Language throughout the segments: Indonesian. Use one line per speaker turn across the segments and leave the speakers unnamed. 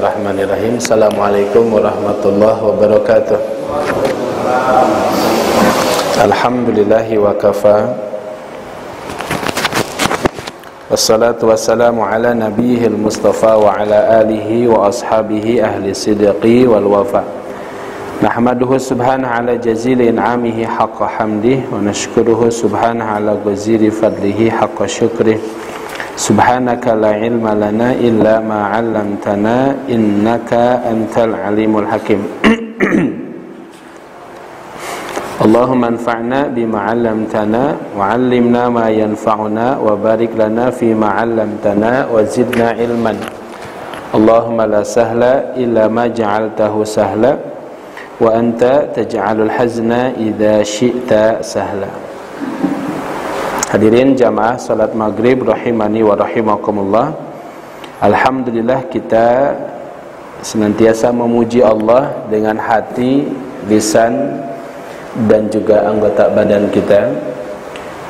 Bismillahirrahmanirrahim. Assalamualaikum warahmatullahi wabarakatuh. Alhamdulillahi wa kafa. Wassalatu wassalamu ala nabiyyil mustafa wa ala alihi wa ashabihi ahli sidqi wal wafa. Nahmaduhu subhanahu ala jazili in'amihi haqqa hamdih wa nashkuruhu subhanahu ala ghaziri fadlihi haqqa syukrih. Subhanaka la ilma lana illa ma 'allamtana innaka antal alimul hakim. Allahumma anfa'na bima 'allamtana wa 'allimna ma yanfa'una wa barik lana fima 'allamtana wa zidna ilman. Allahumma la sahla illa ma ja'altahu sahla wa anta taj'alul hazna idza syi'ta sahla. Hadirin jamaah salat maghrib rahimani wa rahimakumullah. Alhamdulillah, kita senantiasa memuji Allah dengan hati, lisan dan juga anggota badan kita.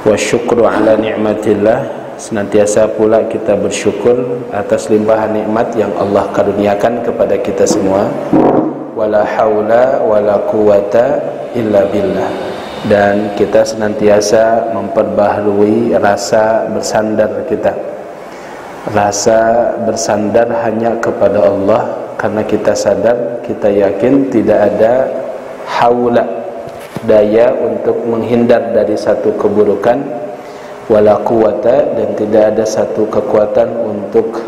Wa syukru ala ni'matillah, senantiasa pula kita bersyukur atas limpahan nikmat yang Allah karuniakan kepada kita semua. Wala haula wala quwata illa billah. Dan kita senantiasa memperbaharui rasa bersandar kita. Rasa bersandar hanya kepada Allah, karena kita sadar, kita yakin tidak ada haula, daya untuk menghindar dari satu keburukan, wala quwata, dan tidak ada satu kekuatan untuk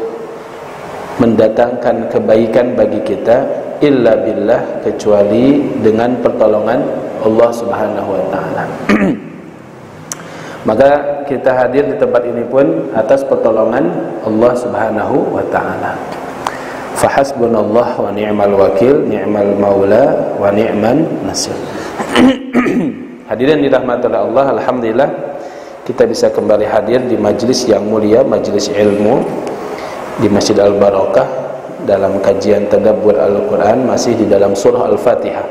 mendatangkan kebaikan bagi kita, illa billah, kecuali dengan pertolongan Allah Subhanahu wa ta'ala. Maka kita hadir di tempat ini pun atas pertolongan Allah Subhanahu wa ta'ala. Fahasbunallah wa ni'mal wakil, ni'mal maula wa ni'man nasir. Hadirin dirahmati Allah, alhamdulillah kita bisa kembali hadir di majlis yang mulia, majlis ilmu di Masjid Al-Barakah dalam kajian tadabbur Al-Quran, masih di dalam surah Al-Fatihah.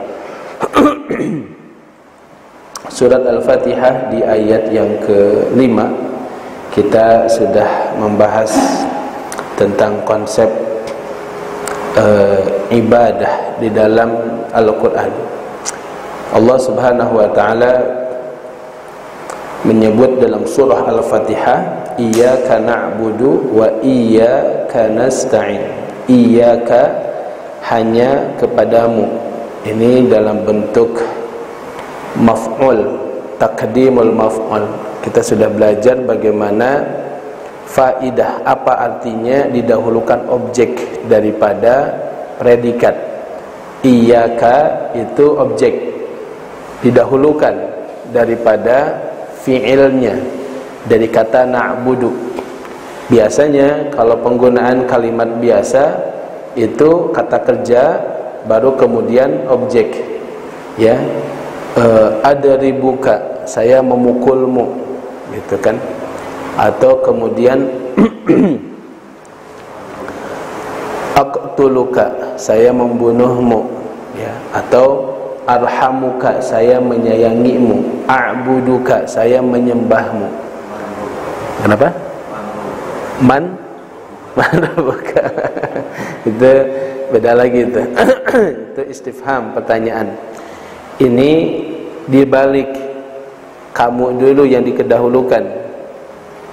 Surat Al-Fatihah di ayat yang ke-5 kita sudah membahas tentang konsep ibadah di dalam Al-Quran. Allah Subhanahu wa ta'ala menyebut dalam surah Al-Fatihah, iyyaka na'budu wa iyyaka nasta'in. Iyyaka, hanya kepadamu. Ini dalam bentuk maf'ul, taqdimul maf'ul. Kita sudah belajar bagaimana faidah, apa artinya didahulukan objek daripada predikat. Iyyaka itu objek, didahulukan daripada fi'ilnya, dari kata na'budu. Biasanya kalau penggunaan kalimat biasa itu kata kerja baru kemudian objek, ya. Adribuka, saya memukulmu, gitu kan. Atau kemudian aqtuluka, saya membunuhmu, ya. Atau arhamuka, saya menyayangimu. A'buduka, saya menyembahmu. Kenapa? Manabuka. Itu beda lagi itu. Itu istifham, pertanyaan. Ini dibalik, kamu dulu yang dikedahulukan,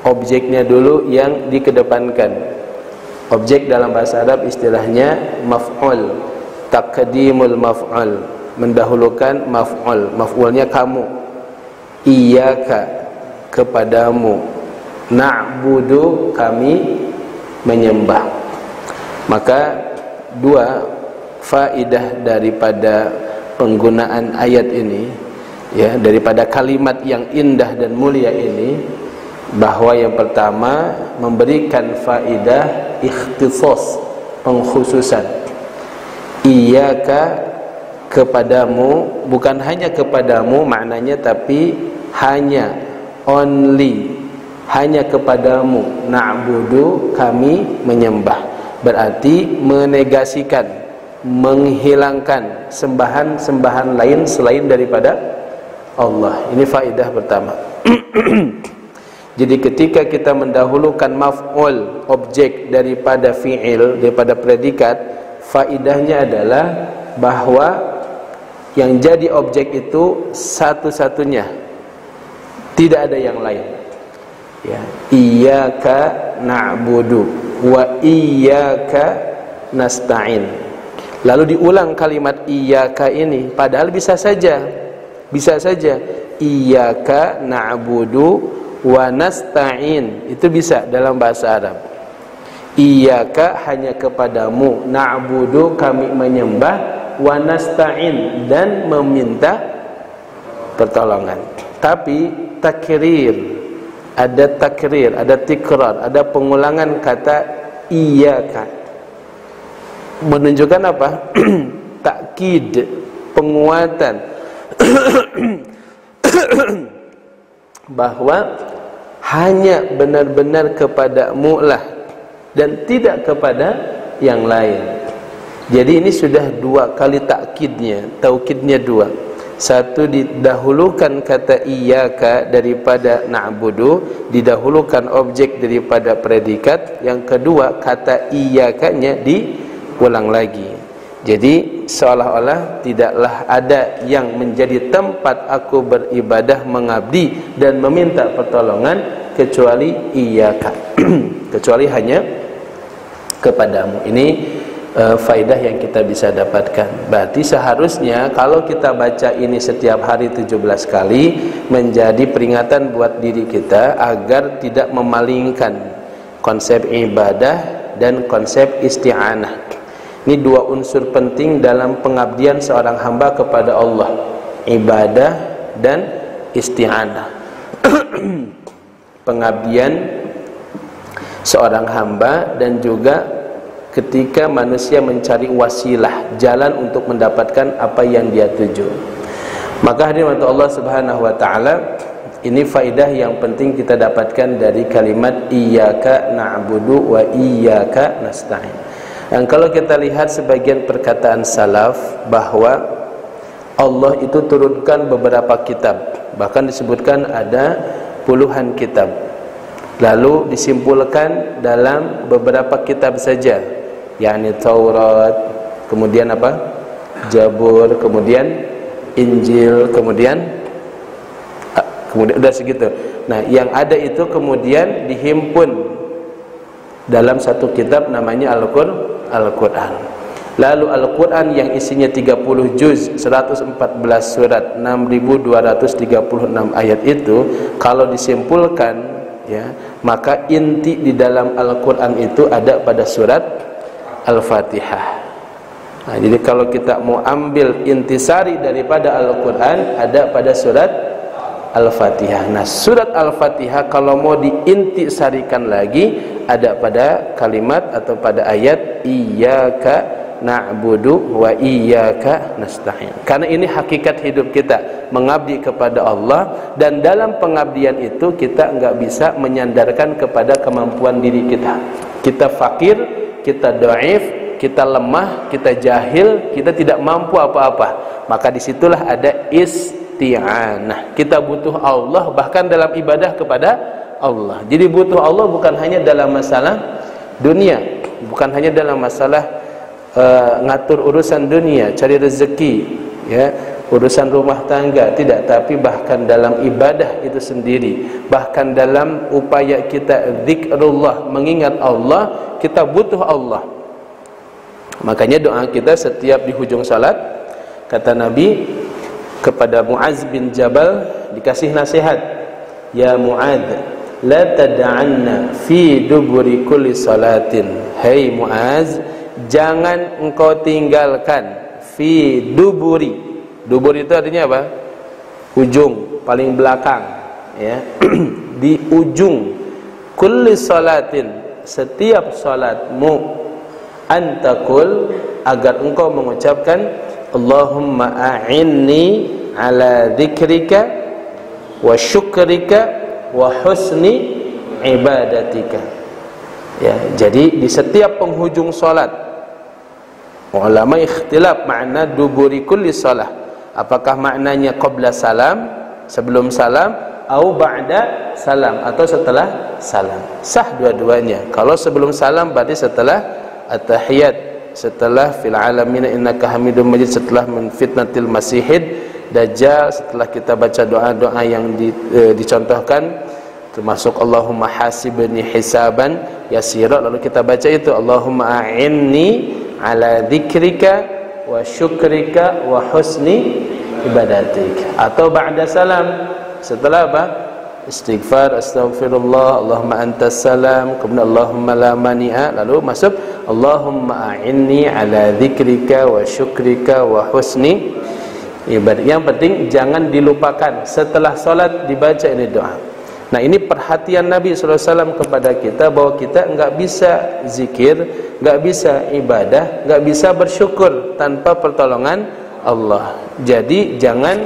objeknya dulu yang dikedepankan. Objek dalam bahasa Arab istilahnya maf'ul, taqdimul maf'ul, mendahulukan maf'ul. Maf'ulnya kamu. Iyyaka, kepadamu. Na'budu, kami menyembah. Maka dua faidah daripada penggunaan ayat ini, ya, daripada kalimat yang indah dan mulia ini, bahwa yang pertama memberikan faidah ikhtisas, pengkhususan. Iyyaka, kepadamu, bukan hanya kepadamu maknanya, tapi hanya, only, hanya kepadamu. Na'budu, kami menyembah. Berarti menegasikan, menghilangkan sembahan-sembahan lain selain daripada Allah. Ini faedah pertama. Jadi ketika kita mendahulukan maf'ul, objek daripada fi'il, daripada predikat, faidahnya adalah bahwa yang jadi objek itu satu-satunya, tidak ada yang lain. Ya, iyyaka na'budu wa iyyaka nasta'in. Lalu diulang kalimat iyyaka ini, padahal bisa saja iyyaka na'budu wa nasta'in, itu bisa dalam bahasa Arab. Iyyaka hanya kepadamu, na'budu kami menyembah, wa nasta'in dan meminta pertolongan. Tapi ada takrir, ada tikrar, ada pengulangan kata iyyaka, menunjukkan apa? Takkid, penguatan bahwa hanya benar-benar kepadamu lah dan tidak kepada yang lain. Jadi ini sudah dua kali takkidnya, taukidnya dua. Satu, didahulukan kata iyyaka daripada na'budu, didahulukan objek daripada predikat. Yang kedua, kata iyyakanya diulang lagi. Jadi seolah-olah tidaklah ada yang menjadi tempat aku beribadah, mengabdi dan meminta pertolongan kecuali iyyaka kecuali hanya kepadamu. Ini faidah yang kita bisa dapatkan. Berarti seharusnya kalau kita baca ini setiap hari 17 kali menjadi peringatan buat diri kita agar tidak memalingkan konsep ibadah dan konsep isti'anah. Ini dua unsur penting dalam pengabdian seorang hamba kepada Allah, ibadah dan isti'anah. Pengabdian seorang hamba dan juga ketika manusia mencari wasilah, jalan untuk mendapatkan apa yang dia tuju. Maka hadirin Allah Subhanahu wa taala, ini faidah yang penting kita dapatkan dari kalimat iyyaka na'budu wa iyyaka nasta'in. Dan kalau kita lihat sebagian perkataan salaf bahwa Allah itu turunkan beberapa kitab, bahkan disebutkan ada puluhan kitab, lalu disimpulkan dalam beberapa kitab saja, yakni Taurat, kemudian apa? Zabur, kemudian Injil, kemudian udah segitu. Nah, yang ada itu kemudian dihimpun dalam satu kitab namanya Al-Quran. Lalu Al-Quran yang isinya 30 juz, 114 surat, 6236 ayat itu kalau disimpulkan, ya, maka inti di dalam Al-Quran itu ada pada surat Al-Fatihah. Nah, jadi kalau kita mau ambil intisari daripada Al-Quran, ada pada surat Al-Fatihah. Nah, surat Al-Fatihah kalau mau diintisarikan lagi, ada pada kalimat atau pada ayat iyyaka na'budu wa iyyaka nasta'in. Karena ini hakikat hidup kita, mengabdi kepada Allah, dan dalam pengabdian itu kita enggak bisa menyandarkan kepada kemampuan diri kita. Kita fakir, kita dhaif, kita lemah, kita jahil, kita tidak mampu apa-apa. Maka disitulah ada isti'anah. Kita butuh Allah bahkan dalam ibadah kepada Allah. Jadi butuh Allah bukan hanya dalam masalah dunia, bukan hanya dalam masalah ngatur urusan dunia, cari rezeki, ya, urusan rumah tangga, tidak, tapi bahkan dalam ibadah itu sendiri, bahkan dalam upaya kita zikrullah, mengingat Allah, kita butuh Allah. Makanya doa kita setiap di hujung salat, kata Nabi kepada Muaz bin Jabal, dikasih nasihat, ya Muaz, la tad'anna fi duburi kulli salatin. Hai Muaz, jangan engkau tinggalkan fi duburi. Dubur itu artinya apa? Ujung, paling belakang, ya. Di ujung kulli salatin, setiap salatmu, antakul, agar engkau mengucapkan Allahumma a'inni ala dzikrika wa syukrika wa husni ibadatika. Ya, jadi di setiap penghujung salat, ulama ikhtilaf makna duburi kulli salah. Apakah maknanya qabla salam, sebelum salam, atau ba'da salam, atau setelah salam? Sah dua-duanya. Kalau sebelum salam berarti setelah at-tahiyat, setelah fil alamin innaka hamidum majid, setelah min fitnatil masihid dajjal, setelah kita baca doa-doa yang dicontohkan termasuk Allahumma hasibni hisaban yasira, lalu kita baca itu Allahumma a'inni ala dzikrika wa syukrika wa husni ibadatik. Atau ba'da salam, setelah apa? Istighfar, astaghfirullah, Allahumma antas salam, kemudian Allahumma la mani'a, lalu masuk Allahumma a'inni ala dzikrika wa syukrika wa husni ibadah. Yang penting jangan dilupakan setelah salat dibaca ini doa. Nah, ini perhatian Nabi SAW kepada kita, bahwa kita enggak bisa zikir, enggak bisa ibadah, enggak bisa bersyukur tanpa pertolongan Allah. Jadi jangan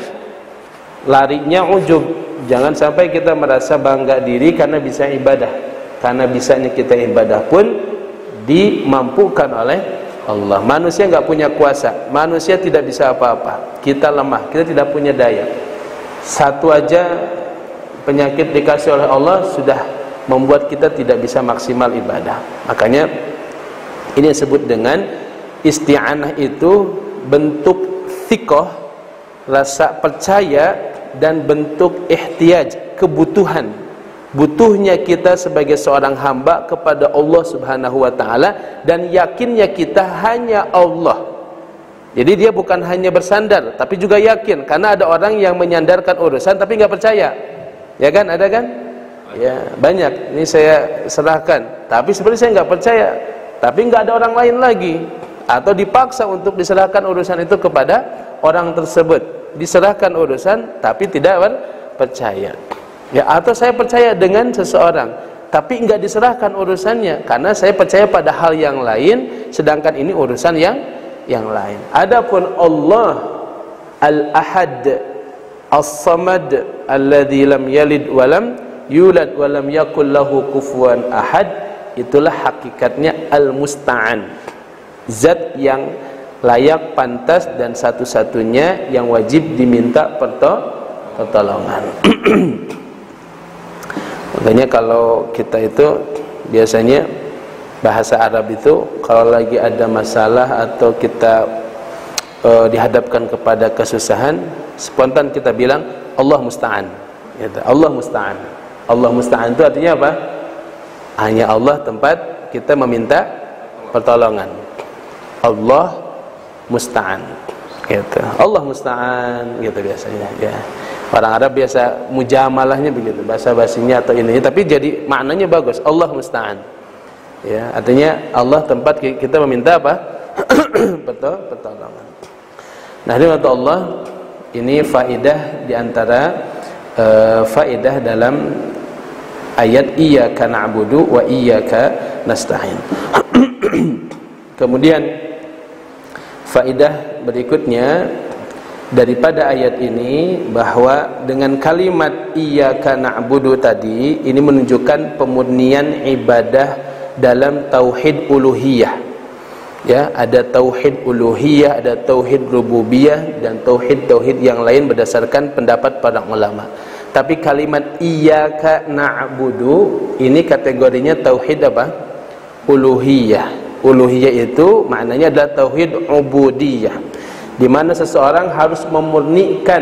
larinya ujub, jangan sampai kita merasa bangga diri karena bisa ibadah. Karena bisanya kita ibadah pun dimampukan oleh Allah. Manusia enggak punya kuasa, manusia tidak bisa apa-apa. Kita lemah, kita tidak punya daya. Satu aja penyakit dikasih oleh Allah sudah membuat kita tidak bisa maksimal ibadah. Makanya ini disebut dengan isti'anah, itu bentuk thiqah, rasa percaya, dan bentuk ihtiyaj, kebutuhan, butuhnya kita sebagai seorang hamba kepada Allah Subhanahu wa taala, dan yakinnya kita hanya Allah. Jadi dia bukan hanya bersandar tapi juga yakin, karena ada orang yang menyandarkan urusan tapi nggak percaya. Ya kan, ada kan? Ya, banyak. Ini saya serahkan, tapi sebenarnya saya nggak percaya, tapi nggak ada orang lain lagi, atau dipaksa untuk diserahkan urusan itu kepada orang tersebut. Diserahkan urusan tapi tidak percaya. Ya, atau saya percaya dengan seseorang tapi nggak diserahkan urusannya karena saya percaya pada hal yang lain, sedangkan ini urusan yang lain. Adapun Allah Al-Ahad As-Samad alladzi lam yalid wa lam yulad wa lam yakul lahu kufuwan ahad, itulah hakikatnya Al-Musta'an, zat yang layak, pantas, dan satu-satunya yang wajib diminta pertolongan. Makanya kalau kita itu biasanya bahasa Arab itu kalau lagi ada masalah atau kita dihadapkan kepada kesusahan, spontan kita bilang Allah musta'an. Gitu. Allah musta'an. Allah musta'an itu artinya apa? Hanya Allah tempat kita meminta pertolongan. Allah musta'an. Gitu. Allah musta'an gitu biasanya, ya. Orang Arab biasa mujamalahnya begitu, bahasa basinya atau ini, tapi jadi maknanya bagus. Allah musta'an. Ya, artinya Allah tempat kita meminta apa? Pertolongan. Nah, ini kata Allah, ini faidah diantara faidah dalam ayat iyyaka na'budu wa iyyaka nasta'in. Kemudian faidah berikutnya daripada ayat ini, bahwa dengan kalimat iyyaka na'budu tadi ini menunjukkan pemurnian ibadah dalam tauhid uluhiyah. Ya, ada tauhid uluhiyah, ada tauhid rububiyah, dan tauhid yang lain berdasarkan pendapat para ulama. Tapi kalimat iyyaka na'budu ini kategorinya tauhid apa? Uluhiyah. Uluhiyah itu maknanya adalah tauhid ubudiyah, di mana seseorang harus memurnikan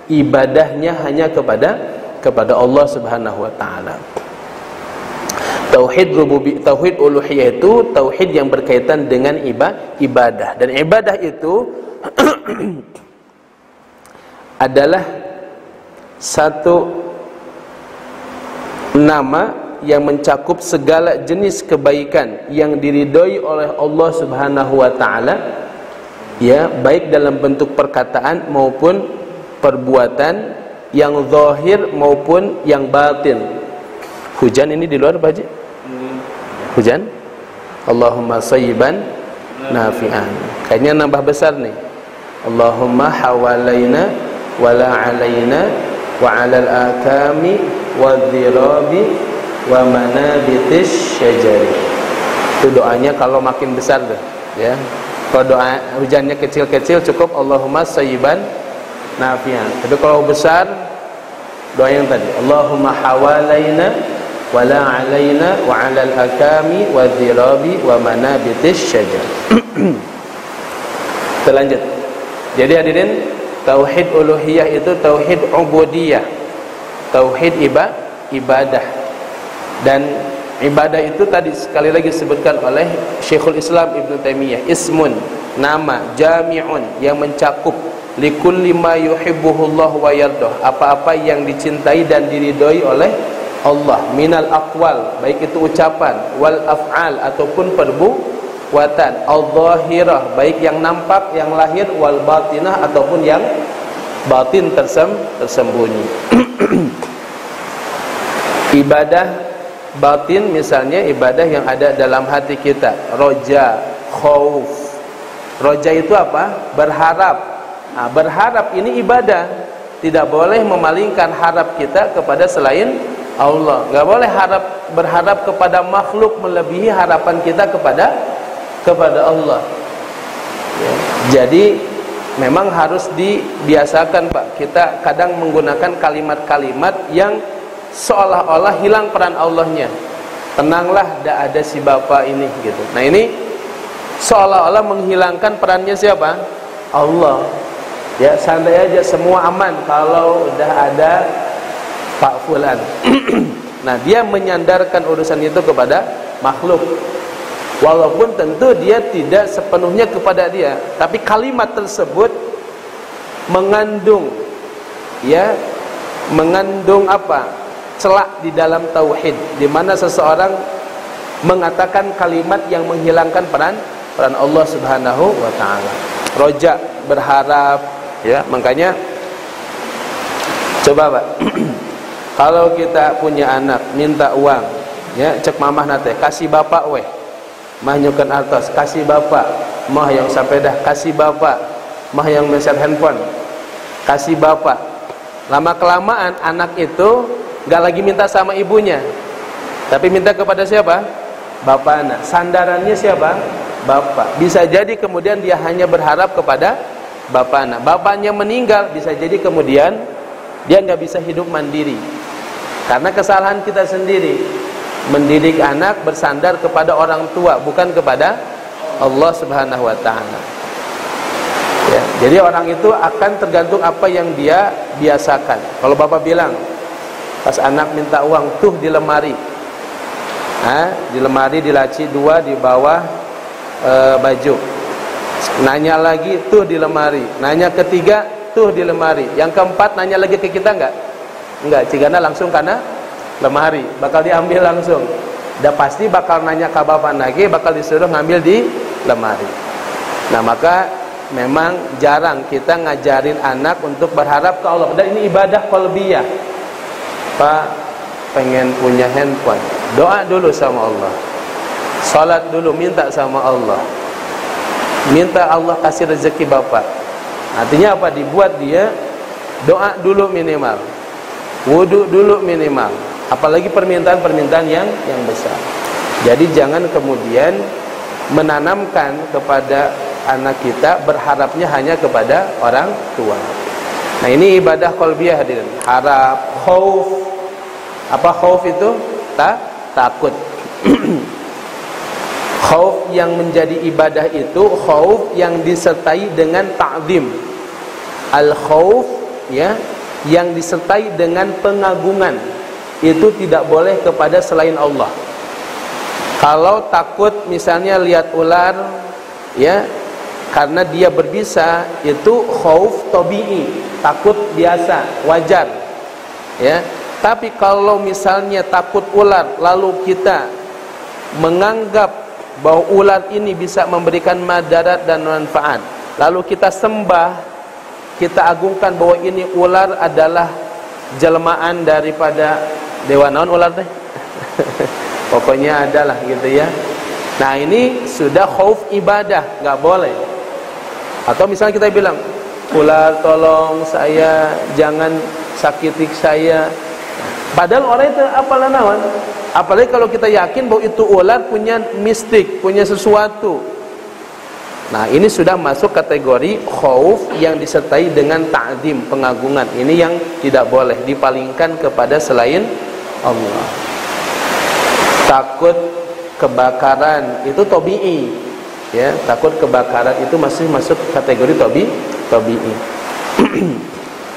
ibadahnya hanya kepada Allah Subhanahu wa taala. Tauhid rububiyah, tauhid uluhiyah itu tauhid yang berkaitan dengan ibadah, dan ibadah itu adalah satu nama yang mencakup segala jenis kebaikan yang diridhoi oleh Allah Subhanahu wa taala, ya, baik dalam bentuk perkataan maupun perbuatan, yang zahir maupun yang batin. Hujan ini di luar Pak Haji? Hujan? Allahumma sayyiban nafi'an. Kayaknya nambah besar nih. Allahumma hawalaina wala alaina wa alal akami wa dhirabi wa manabitish syajari. Itu doanya kalau makin besar tuh, ya. Kalau doa hujannya kecil-kecil cukup Allahumma sayyiban nafi'an. Tapi kalau besar doa yang tadi Allahumma hawalaina wala alaina wa 'alal akami wa dhirabi wa manabitis syajar. Kita lanjut. Jadi hadirin, tauhid uluhiyah itu tauhid ubudiyah, tauhid ibadah. Dan ibadah itu tadi sekali lagi disebutkan oleh Syekhul Islam Ibn Taimiyah, ismun, nama, jami'un, yang mencakup likulli ma yuhibbuhullah wa yardah, apa-apa yang dicintai dan diridhoi oleh Allah, minal aqwal, baik itu ucapan, wal af'al ataupun perbuatan, al-zahirah, baik yang nampak, yang lahir, wal batinah ataupun yang batin tersembunyi. Ibadah batin misalnya ibadah yang ada dalam hati kita, roja, khauf. Roja itu apa? Berharap. Nah, berharap ini ibadah. Tidak boleh memalingkan harap kita kepada selain Allah. Enggak boleh berharap kepada makhluk melebihi harapan kita kepada Allah. Ya. Jadi memang harus dibiasakan, Pak. Kita kadang menggunakan kalimat-kalimat yang seolah-olah hilang peran Allahnya. Tenanglah, tidak ada si bapak ini gitu. Nah, ini seolah-olah menghilangkan perannya siapa? Allah. Ya, santai aja, semua aman kalau udah ada Pak Fulan. Nah, dia menyandarkan urusan itu kepada makhluk. Walaupun tentu dia tidak sepenuhnya kepada dia, tapi kalimat tersebut mengandung apa? Celak di dalam tauhid, di mana seseorang mengatakan kalimat yang menghilangkan peran Allah Subhanahu wa taala. Roja, berharap, ya. Makanya coba, Pak. Kalau kita punya anak minta uang, ya, cek mamah nate, kasih bapak weh. Mah nyukan artos, kasih bapak. Mah yang sapedah, kasih bapak. Mah yang meset handphone, kasih bapak. Lama kelamaan anak itu gak lagi minta sama ibunya, tapi minta kepada siapa? Bapak anak. Sandarannya siapa? Bapak. Bisa jadi kemudian dia hanya berharap kepada bapak anak. Bapaknya meninggal, bisa jadi kemudian dia gak bisa hidup mandiri. Karena kesalahan kita sendiri, mendidik anak bersandar kepada orang tua, bukan kepada Allah Subhanahu wa ta'ala. Ya, jadi orang itu akan tergantung apa yang dia biasakan. Kalau bapak bilang, pas anak minta uang, tuh di lemari, di lemari, di laci 2 di bawah baju. Nanya lagi, tuh di lemari. Nanya ketiga, tuh di lemari. Yang keempat nanya lagi ke kita enggak? Enggak, cigana langsung karena lemari, bakal diambil langsung. Udah pasti bakal nanya ke bapak lagi, bakal disuruh ngambil di lemari. Nah, maka memang jarang kita ngajarin anak untuk berharap ke Allah. Dan ini ibadah qalbiyah. Pak, pengen punya handphone, doa dulu sama Allah. Salat dulu, minta sama Allah. Minta Allah kasih rezeki bapak. Artinya apa? Dibuat dia doa dulu minimal, wudu dulu minimal, apalagi permintaan-permintaan yang besar. Jadi jangan kemudian menanamkan kepada anak kita berharapnya hanya kepada orang tua. Nah, ini ibadah qalbiyah hadirin. Harap, khauf. Apa khauf itu? Takut. Khauf yang menjadi ibadah itu khauf yang disertai dengan ta'zim. Al-khauf, ya, yang disertai dengan pengagungan. Itu tidak boleh kepada selain Allah. Kalau takut misalnya lihat ular, ya, karena dia berbisa, itu khauf tabi'i, takut biasa, wajar, ya. Tapi kalau misalnya takut ular, lalu kita menganggap bahwa ular ini bisa memberikan madarat dan manfaat, lalu kita sembah, kita agungkan bahwa ini ular adalah jelmaan daripada dewa naon ular teh. Pokoknya adalah gitu ya. Nah, ini sudah khauf ibadah, nggak boleh. Atau misalnya kita bilang, ular tolong saya, jangan sakiti saya. Padahal orang itu apalah naon? Apalagi kalau kita yakin bahwa itu ular punya mistik, punya sesuatu. Nah, ini sudah masuk kategori khauf yang disertai dengan ta'zim, pengagungan. Ini yang tidak boleh dipalingkan kepada selain Allah. takut kebakaran itu tabi'i, ya, takut kebakaran itu masih masuk kategori tabi'i.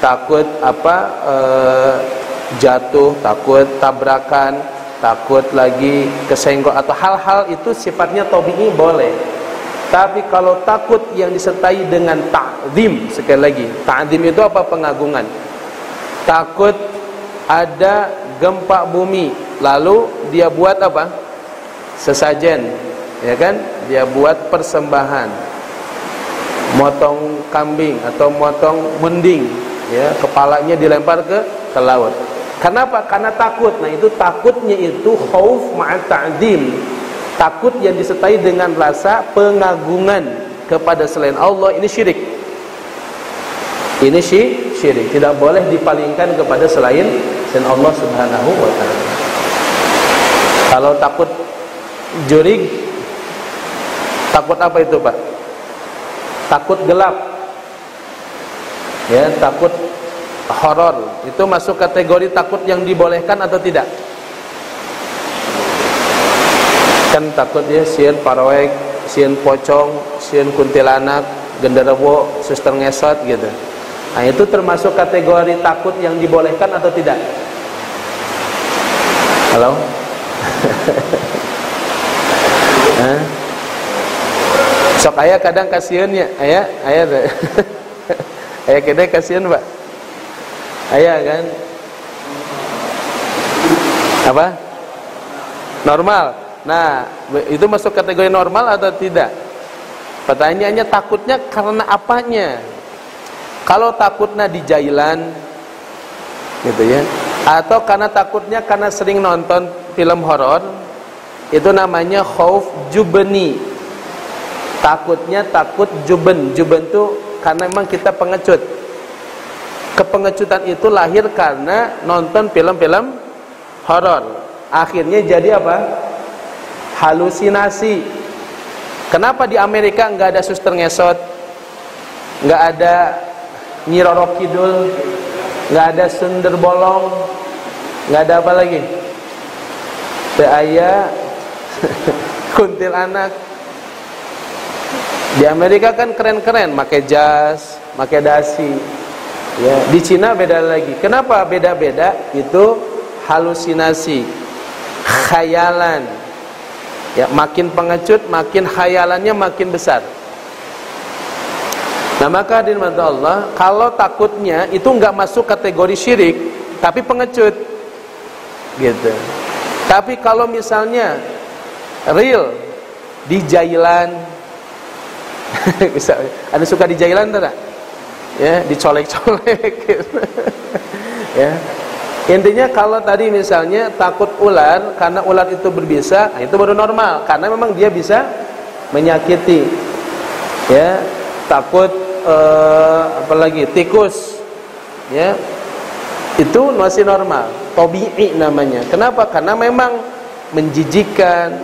Takut jatuh, takut tabrakan, takut lagi kesenggol atau hal-hal itu sifatnya tabi'i boleh. Tapi kalau takut yang disertai dengan ta'zim, sekali lagi, ta'zim itu apa? Pengagungan. Takut ada gempa bumi, lalu dia buat apa? Sesajen, ya kan? Dia buat persembahan, motong kambing atau motong mending, ya, kepalanya dilempar ke laut. Kenapa? Karena takut. Nah, itu takutnya itu khauf ma'at ta'zim. Takut yang disertai dengan rasa pengagungan kepada selain Allah, ini syirik. Ini syirik. Tidak boleh dipalingkan kepada selain Allah Subhanahu wa ta'ala. Kalau takut jurig, takut apa itu, Pak? Takut gelap, ya, takut horor, itu masuk kategori takut yang dibolehkan atau tidak? Kan takut ya sieun parawek, sieun pocong, sieun kuntilanak, genderuwo, suster ngesot gitu. Nah, itu termasuk kategori takut yang dibolehkan atau tidak? Halo? Sok aya kadang kasihan ya, aya aya kadang kasihan, Pak. Aya kan? Apa? Normal. Nah, itu masuk kategori normal atau tidak? Pertanyaannya takutnya karena apanya? Kalau takutnya di jailan, gitu ya, atau karena takutnya karena sering nonton film horor, itu namanya khauf jubni. Takutnya takut juben. Juben itu karena memang kita pengecut. Kepengecutan itu lahir karena nonton film-film horor. Akhirnya jadi apa? Halusinasi. Kenapa di Amerika nggak ada suster ngesot, nggak ada Nyi Roro Kidul, nggak ada Sundar Bolong, nggak ada apa lagi? Teu aya kuntilanak. Di Amerika kan keren-keren, pakai jas, pakai dasi. Ya, di Cina beda lagi. Kenapa beda-beda? Itu halusinasi, khayalan. Ya, makin pengecut, makin khayalannya makin besar. Nah, maka hadirin Allah, kalau takutnya itu enggak masuk kategori syirik, tapi pengecut, gitu. Tapi kalau misalnya real di jailan, ada suka di jailan tidak? Ya, dicolek-colek, gitu. Ya. Intinya kalau tadi misalnya takut ular karena ular itu berbisa, nah itu baru normal karena memang dia bisa menyakiti. Ya, takut apalagi tikus, ya, itu masih normal, tabi'i namanya. Kenapa? Karena memang menjijikkan,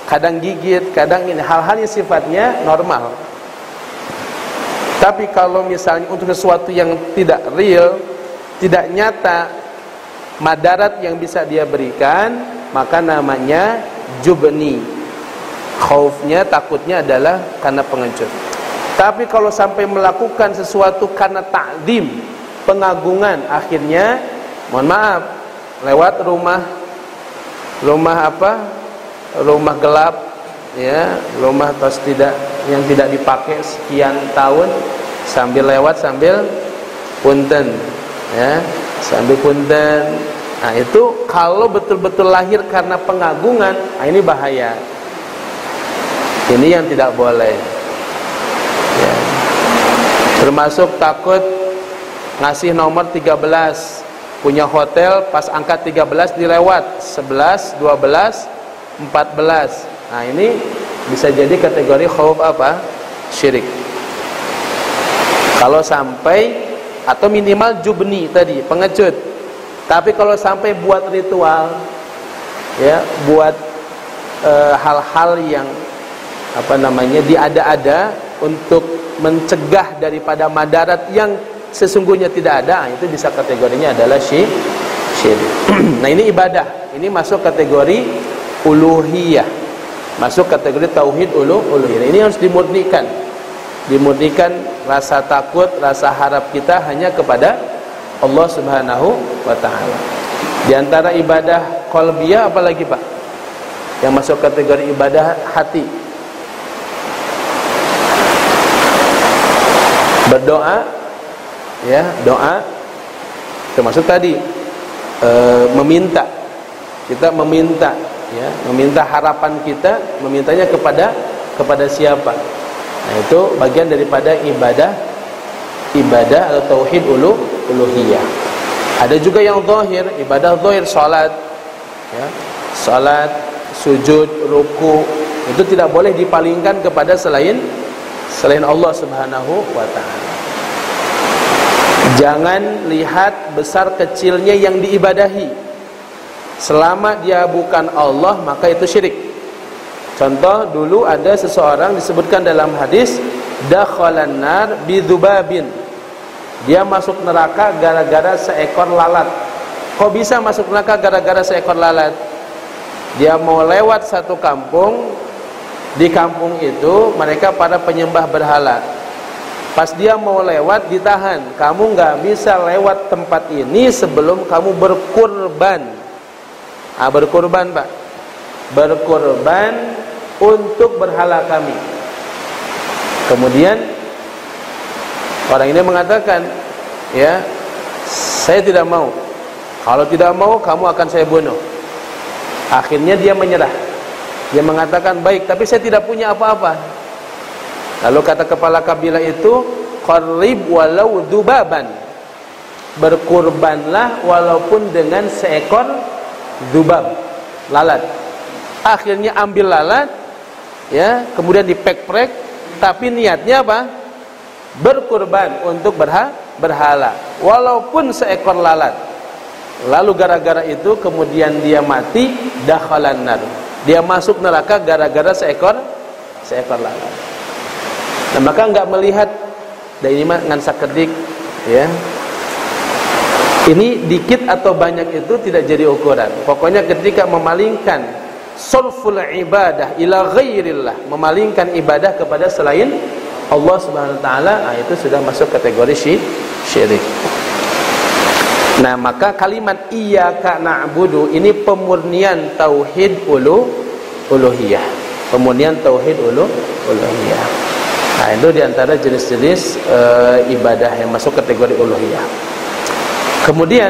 kadang gigit, kadang ini hal-hal yang sifatnya normal. Tapi kalau misalnya untuk sesuatu yang tidak real, tidak nyata, madarat yang bisa dia berikan, maka namanya jubni. Khaufnya, takutnya adalah karena pengecut. Tapi kalau sampai melakukan sesuatu karena ta'zim, pengagungan, akhirnya mohon maaf, lewat rumah apa? Rumah gelap, ya, rumah tos tidak yang tidak dipakai sekian tahun, sambil lewat sambil punten, ya, sambil punten. Nah, itu kalau betul-betul lahir karena pengagungan, nah ini bahaya. Ini yang tidak boleh, ya. Termasuk takut ngasih nomor 13, punya hotel pas angka 13 dilewat 11, 12, 14. Nah, ini bisa jadi kategori khauf apa? Syirik. Kalau sampai, atau minimal jubni tadi, pengecut. Tapi kalau sampai buat ritual, ya, buat hal-hal yang apa namanya diada-ada untuk mencegah daripada madarat yang sesungguhnya tidak ada, itu bisa kategorinya adalah syirik. Nah, ini ibadah, ini masuk kategori uluhiyah, masuk kategori tauhid uluhiyah. Ini harus dimurnikan rasa takut, rasa harap kita hanya kepada Allah Subhanahu wa ta'ala. Di antara ibadah qalbiyah apalagi Pak yang masuk kategori ibadah hati? Berdoa, ya, doa termasuk tadi meminta. Kita meminta, ya, meminta harapan kita, memintanya kepada siapa? Nah, itu bagian daripada ibadah atau tauhid uluhiyah. Ada juga yang zahir, ibadah zahir, salat, ya, salat, sujud, ruku, itu tidak boleh dipalingkan kepada selain Allah Subhanahu wa ta'ala. Jangan lihat besar kecilnya yang diibadahi. Selama dia bukan Allah, maka itu syirik. Contoh, dulu ada seseorang disebutkan dalam hadis, dakhalan nar bidzubabin. Dia masuk neraka gara-gara seekor lalat. Kok bisa masuk neraka gara-gara seekor lalat? Dia mau lewat satu kampung. Di kampung itu mereka para penyembah berhala. Pas dia mau lewat ditahan. Kamu gak bisa lewat tempat ini sebelum kamu berkurban. Berkurban Pak. Berkurban untuk berhala kami. Kemudian orang ini mengatakan, ya, saya tidak mau. Kalau tidak mau, kamu akan saya bunuh. Akhirnya dia menyerah. Dia mengatakan, baik, tapi saya tidak punya apa-apa. Lalu kata kepala kabilah itu, qarrib walau dubaban. Berkurbanlah walaupun dengan seekor dubab, lalat. Akhirnya ambil lalat, ya, kemudian dipek-prek, tapi niatnya apa? Berkurban untuk berhala, walaupun seekor lalat. Lalu gara-gara itu kemudian dia mati, dakhalan nar. Dia masuk neraka gara-gara seekor lalat. Nah, maka enggak melihat dari ini mah ngan sakedik, ya. Ini dikit atau banyak itu tidak jadi ukuran. Pokoknya ketika memalingkan sarful ibadah ila ghairillah, memalingkan ibadah kepada selain Allah Subhanahu wa taala, itu sudah masuk kategori syirik. Nah, maka kalimat iyyaka na'budu ini pemurnian tauhid uluhiyah. Pemurnian tauhid uluhiyah. Nah, itu diantara jenis-jenis ibadah yang masuk kategori uluhiyah. Kemudian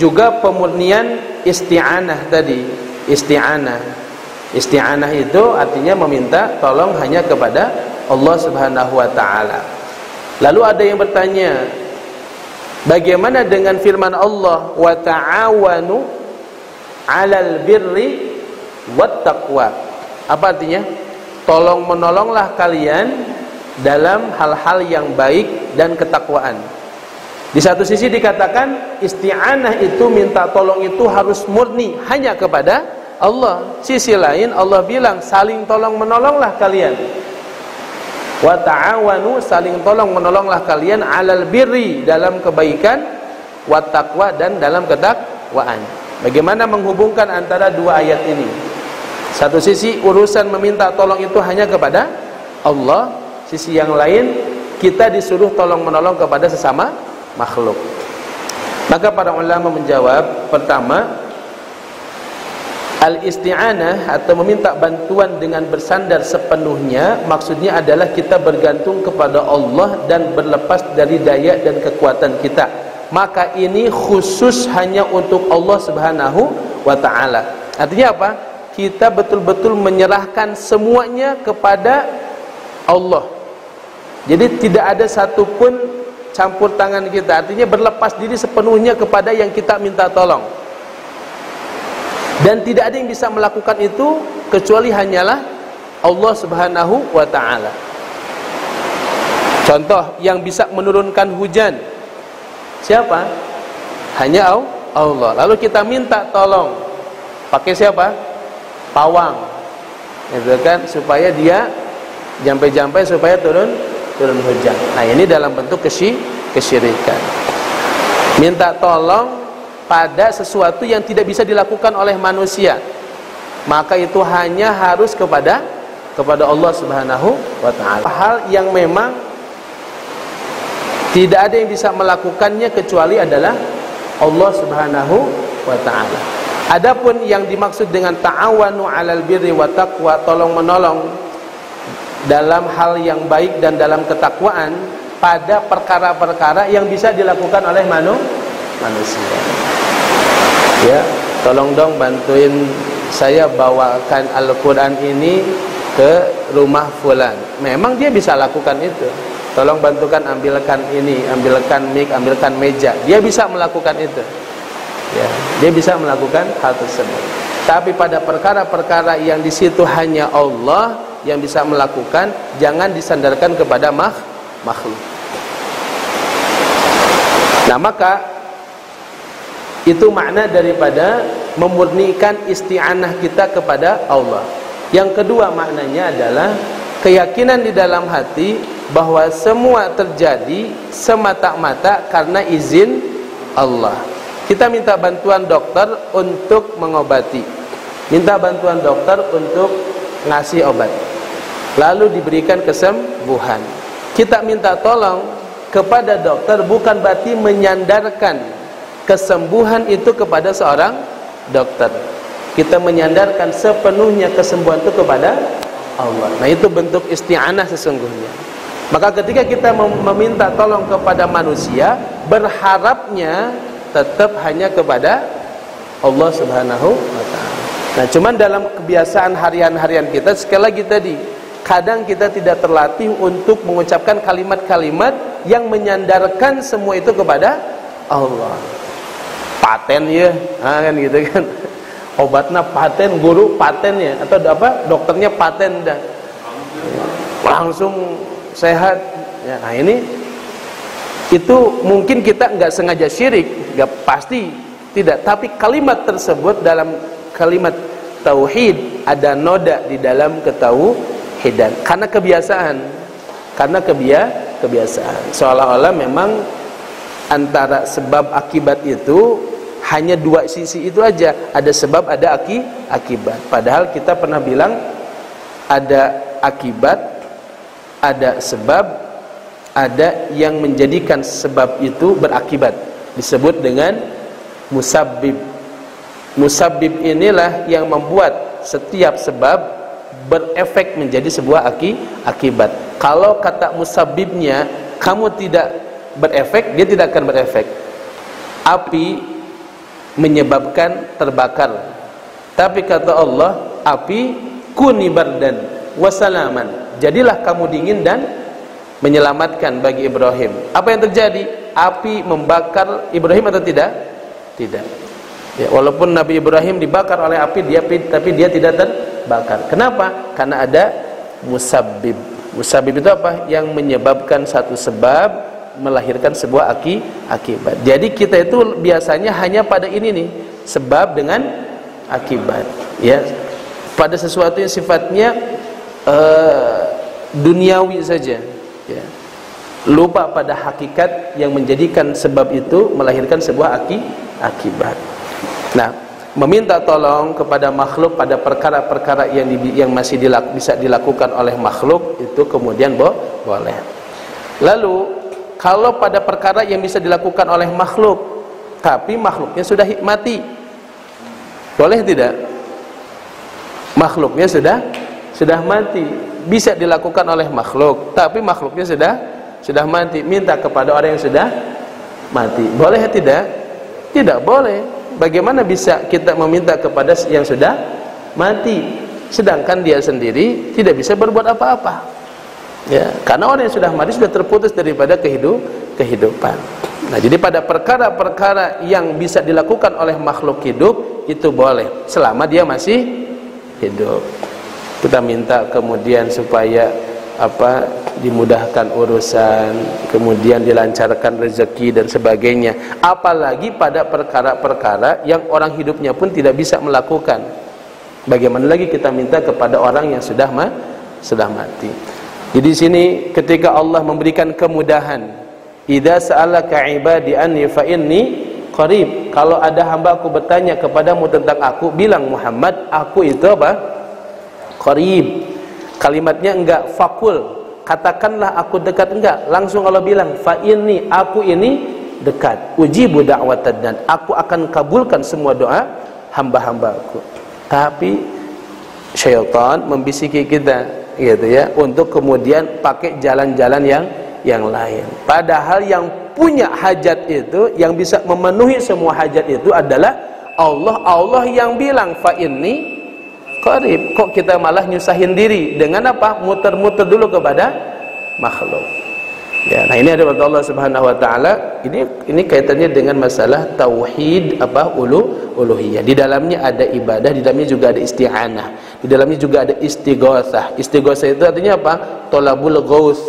juga pemurnian isti'anah tadi. Isti'anah itu artinya meminta tolong hanya kepada Allah Subhanahu wa ta'ala. Lalu ada yang bertanya, bagaimana dengan firman Allah, wa ta'awanu 'alal birri wat taqwa? Apa artinya? Tolong menolonglah kalian dalam hal-hal yang baik dan ketakwaan. Di satu sisi dikatakan isti'anah itu, minta tolong itu harus murni hanya kepada Allah. Sisi lain Allah bilang saling tolong menolonglah kalian. Wa ta'awanu, saling tolong menolonglah kalian 'alal birri, dalam kebaikan, wa taqwa, dan dalam ketakwaan. Bagaimana menghubungkan antara dua ayat ini? Satu sisi urusan meminta tolong itu hanya kepada Allah, sisi yang lain kita disuruh tolong menolong kepada sesama makhluk. Maka para ulama menjawab, pertama, al-isti'anah atau meminta bantuan dengan bersandar sepenuhnya, maksudnya adalah kita bergantung kepada Allah dan berlepas dari daya dan kekuatan kita. Maka ini khusus hanya untuk Allah Subhanahu wa ta'ala. Artinya apa? Kita betul-betul menyerahkan semuanya kepada Allah. Jadi tidak ada satupun campur tangan kita. Artinya berlepas diri sepenuhnya kepada yang kita minta tolong. Dan tidak ada yang bisa melakukan itu kecuali hanyalah Allah Subhanahu wa ta'ala. Contoh, yang bisa menurunkan hujan siapa? Hanya Allah. Lalu kita minta tolong pakai siapa? Pawang. Itu kan supaya dia jampai-jampai supaya turun hujan. Nah, ini dalam bentuk kesyirikan. Minta tolong pada sesuatu yang tidak bisa dilakukan oleh manusia. maka itu hanya harus kepada Allah Subhanahu wa taala. Hal yang memang tidak ada yang bisa melakukannya kecuali adalah Allah Subhanahu wa taala. Adapun yang dimaksud dengan ta'awanu 'alal birri wa taqwa, tolong menolong dalam hal yang baik dan dalam ketakwaan pada perkara-perkara yang bisa dilakukan oleh manusia. Ya, tolong dong bantuin saya bawakan Al-Quran ini ke rumah fulan. Memang dia bisa lakukan itu. Tolong bantukan ambilkan ini, ambilkan mic, ambilkan meja. Dia bisa melakukan itu. Ya, dia bisa melakukan hal tersebut. Tapi pada perkara-perkara yang di situ hanya Allah yang bisa melakukan, jangan disandarkan kepada makhluk. Nah, maka itu makna daripada memurnikan isti'anah kita kepada Allah. Yang kedua maknanya adalah keyakinan di dalam hati bahwa semua terjadi semata-mata karena izin Allah. Kita minta bantuan dokter untuk mengobati, minta bantuan dokter untuk ngasih obat, lalu diberikan kesembuhan. Kita minta tolong kepada dokter bukan berarti menyandarkan kesembuhan itu kepada seorang dokter. Kita menyandarkan sepenuhnya kesembuhan itu kepada Allah. Nah, itu bentuk isti'anah sesungguhnya. Maka ketika kita meminta tolong kepada manusia, berharapnya tetap hanya kepada Allah Subhanahu wa taala. Nah, cuman dalam kebiasaan harian-harian kita, sekali lagi tadi, kadang kita tidak terlatih untuk mengucapkan kalimat-kalimat yang menyandarkan semua itu kepada Allah. Paten ya, kan gitu kan. Obatnya paten, guru paten ya, atau apa? Dokternya paten dah. Langsung sehat. Ya, nah ini itu mungkin kita nggak sengaja syirik, nggak pasti tidak. Tapi kalimat tersebut dalam kalimat tauhid ada noda di dalam ketauhidan karena kebiasaan, kebiasaan. Seolah-olah memang antara sebab akibat itu hanya dua sisi itu aja, ada sebab ada akibat. Padahal kita pernah bilang ada akibat, ada sebab, ada yang menjadikan sebab itu berakibat, disebut dengan musabbib. Musabbib inilah yang membuat setiap sebab berefek menjadi sebuah akibat. Kalau kata musabbibnya kamu tidak berefek, dia tidak akan berefek. Api menyebabkan terbakar, tapi kata Allah, api kuni bardan wasalaman, jadilah kamu dingin dan menyelamatkan bagi Ibrahim. Apa yang terjadi? Api membakar Ibrahim atau tidak? Tidak. Ya, walaupun Nabi Ibrahim dibakar oleh api, tapi dia tidak terbakar. Kenapa? Karena ada musabbib. Musabbib itu apa? Yang menyebabkan satu sebab melahirkan sebuah akibat. Jadi kita itu biasanya hanya pada ini nih, sebab dengan akibat, ya, pada sesuatu yang sifatnya duniawi saja, ya. Lupa pada hakikat yang menjadikan sebab itu melahirkan sebuah akibat. Nah, meminta tolong kepada makhluk pada perkara-perkara yang masih bisa dilakukan oleh makhluk itu kemudian boleh. Lalu kalau pada perkara yang bisa dilakukan oleh makhluk, tapi makhluknya sudah mati, boleh tidak? Makhluknya sudah mati, bisa dilakukan oleh makhluk, tapi makhluknya sudah mati. Minta kepada orang yang sudah mati, boleh tidak? Tidak boleh. Bagaimana bisa kita meminta kepada yang sudah mati, sedangkan dia sendiri tidak bisa berbuat apa-apa? Ya, karena orang yang sudah mati sudah terputus daripada kehidupan. Nah, jadi pada perkara-perkara yang bisa dilakukan oleh makhluk hidup itu boleh selama dia masih hidup. Kita minta kemudian supaya dimudahkan urusan, kemudian dilancarkan rezeki dan sebagainya. Apalagi pada perkara-perkara yang orang hidupnya pun tidak bisa melakukan. Bagaimana lagi kita minta kepada orang yang sudah mati? Jadi di sini ketika Allah memberikan kemudahan, idza sa'alaka ibadi anni fa inni qarib. Kalau ada hamba aku bertanya kepadamu tentang aku, bilang Muhammad, aku itu apa? Qarib. Kalimatnya enggak fakul, katakanlah aku dekat, enggak. Langsung Allah bilang fa inni, aku ini dekat. Ujibu da'watad dan aku akan kabulkan semua doa hamba-hambaku. Tapi syaitan membisiki kita, gitu ya, untuk kemudian pakai jalan-jalan yang lain. Padahal yang punya hajat itu, yang bisa memenuhi semua hajat itu adalah Allah. Allah yang bilang fa inni qarib. Kok kita malah nyusahin diri dengan apa? Muter-muter dulu kepada makhluk. Ya, nah ini ada kata Allah Subhanahu wa taala, ini kaitannya dengan masalah tauhid uluhiyah. Di dalamnya ada ibadah, di dalamnya juga ada isti'anah, di dalamnya juga ada istighatsah. Istighatsah itu artinya apa? Thalabul ghaus.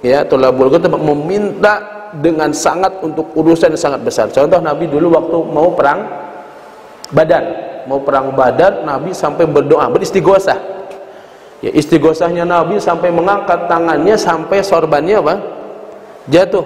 Ya, thalabul ghaus itu meminta dengan sangat untuk urusan yang sangat besar. Contoh Nabi dulu waktu mau perang Badar, Nabi sampai berdoa, beristighatsah. Ya, istighosahnya Nabi sampai mengangkat tangannya sampai sorbannya apa? Jatuh.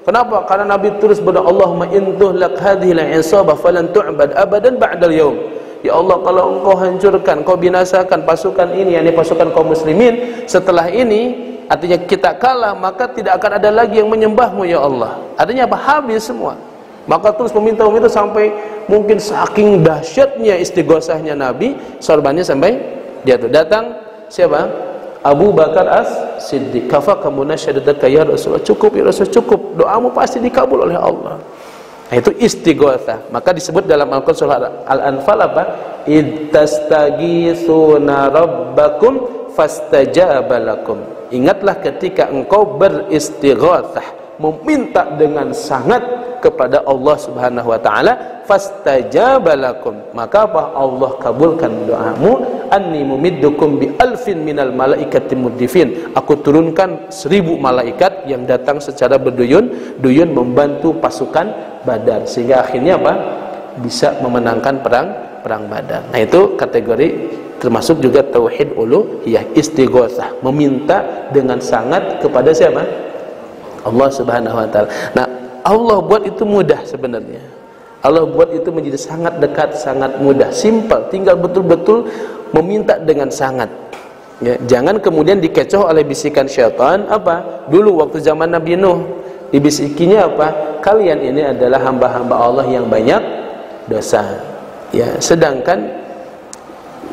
Kenapa? Karena Nabi terus berdoa, Allahumma in tuhlak hadhihi al-'isabah falan tu'bad abadan ba'dal yaum. Ya Allah, kalau engkau hancurkan, kau binasakan pasukan ini, yakni pasukan kaum muslimin, setelah ini artinya kita kalah, maka tidak akan ada lagi yang menyembahmu ya Allah. Artinya apa? Habis semua. Maka terus meminta sampai mungkin saking dahsyatnya istighosahnya Nabi, sorbannya sampai jatuh. Datang siapa? Abu Bakar As-Siddiq. Kafaka munasyadatuka ya Rasulullah. Cukup ya Rasul, cukup. Doamu pasti dikabul oleh Allah. Nah, itu istighatsah. Maka disebut dalam Al-Qur'an surah Al-Anfal apa? Id tastaghitsuna rabbakum fastajaba lakum. Ingatlah ketika engkau beristighatsah, meminta dengan sangat kepada Allah Subhanahu wa taala, fastajaba lakum, maka apa? Allah kabulkan doamu. Anni mumiddukum bi alfin minal malaikati murdifin. Aku turunkan 1000 malaikat yang datang secara berduyun-duyun membantu pasukan Badar, sehingga akhirnya apa? Bisa memenangkan perang Badar. Nah, itu kategori termasuk juga tauhid uluhiyah, istighatsah, meminta dengan sangat kepada siapa? Allah Subhanahu wa taala. Nah, Allah buat itu mudah sebenarnya. Allah buat itu menjadi sangat dekat, sangat mudah, simpel. Tinggal betul-betul meminta dengan sangat. Ya, jangan kemudian dikecoh oleh bisikan syaitan. Apa? Dulu waktu zaman Nabi Nuh, dibisikinya apa? Kalian ini adalah hamba-hamba Allah yang banyak dosa. Ya, sedangkan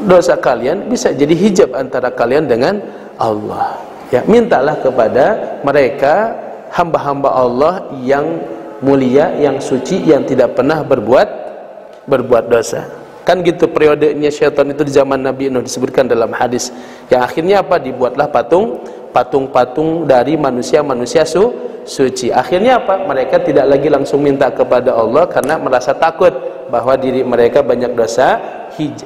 dosa kalian bisa jadi hijab antara kalian dengan Allah. Ya, mintalah kepada mereka hamba-hamba Allah yang mulia, yang suci, yang tidak pernah berbuat dosa. Kan gitu periodenya syaitan itu di zaman Nabi Nuh, disebutkan dalam hadis. Yang akhirnya apa? Dibuatlah patung-patung dari manusia-manusia suci. Akhirnya apa? Mereka tidak lagi langsung minta kepada Allah karena merasa takut bahwa diri mereka banyak dosa.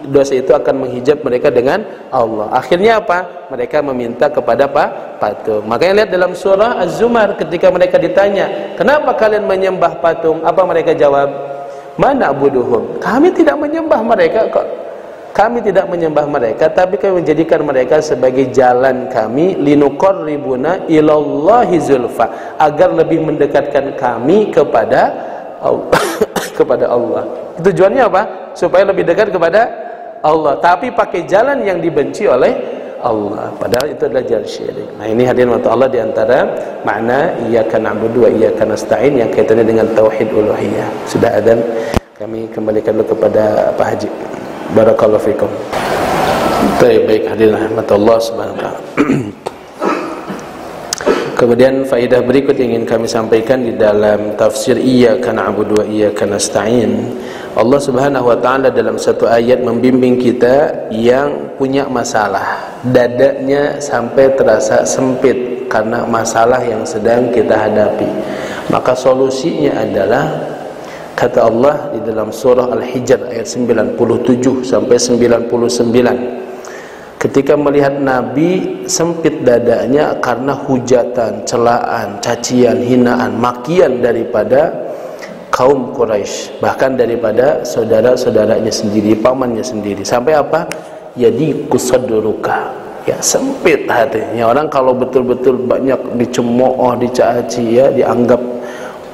Dosa itu akan menghijab mereka dengan Allah. Akhirnya apa? Mereka meminta kepada patung. Makanya lihat dalam surah Az-Zumar ketika mereka ditanya, kenapa kalian menyembah patung? Apa mereka jawab? Mana buduhum? Kami tidak menyembah mereka kok. Kami tidak menyembah mereka, tapi kami menjadikan mereka sebagai jalan kami linuqarribuna ilallahi zulfa, agar lebih mendekatkan kami kepada Allah. Kepada Allah. Tujuannya apa? Supaya lebih dekat kepada Allah, tapi pakai jalan yang dibenci oleh Allah. Padahal itu adalah jalan syirik. Nah, ini hadirin wa Allah di antara makna iyyaka na'budu wa iyyaka nasta'in yang kaitannya dengan tauhid uluhiyah. Sudah adzan, kami kembalikan dulu kepada Pak Haji. Barakallahu fikum. Baik hadirin rahmatullah subhanahu wa ta'ala. Kemudian faedah berikut yang ingin kami sampaikan di dalam tafsir iyyaka na'budu wa iyyaka nasta'in. Allah Subhanahu wa taala dalam satu ayat membimbing kita yang punya masalah, dadanya sampai terasa sempit karena masalah yang sedang kita hadapi. Maka solusinya adalah kata Allah di dalam surah Al-Hijr ayat 97 sampai 99. Ketika melihat Nabi sempit dadanya karena hujatan, celaan, cacian, hinaan, makian daripada kaum Quraisy, bahkan daripada saudara-saudaranya sendiri, pamannya sendiri. Sampai apa? Yadi kusadruka. Ya, sempit hatinya. Orang kalau betul-betul banyak dicemooh, dicaci, ya, dianggap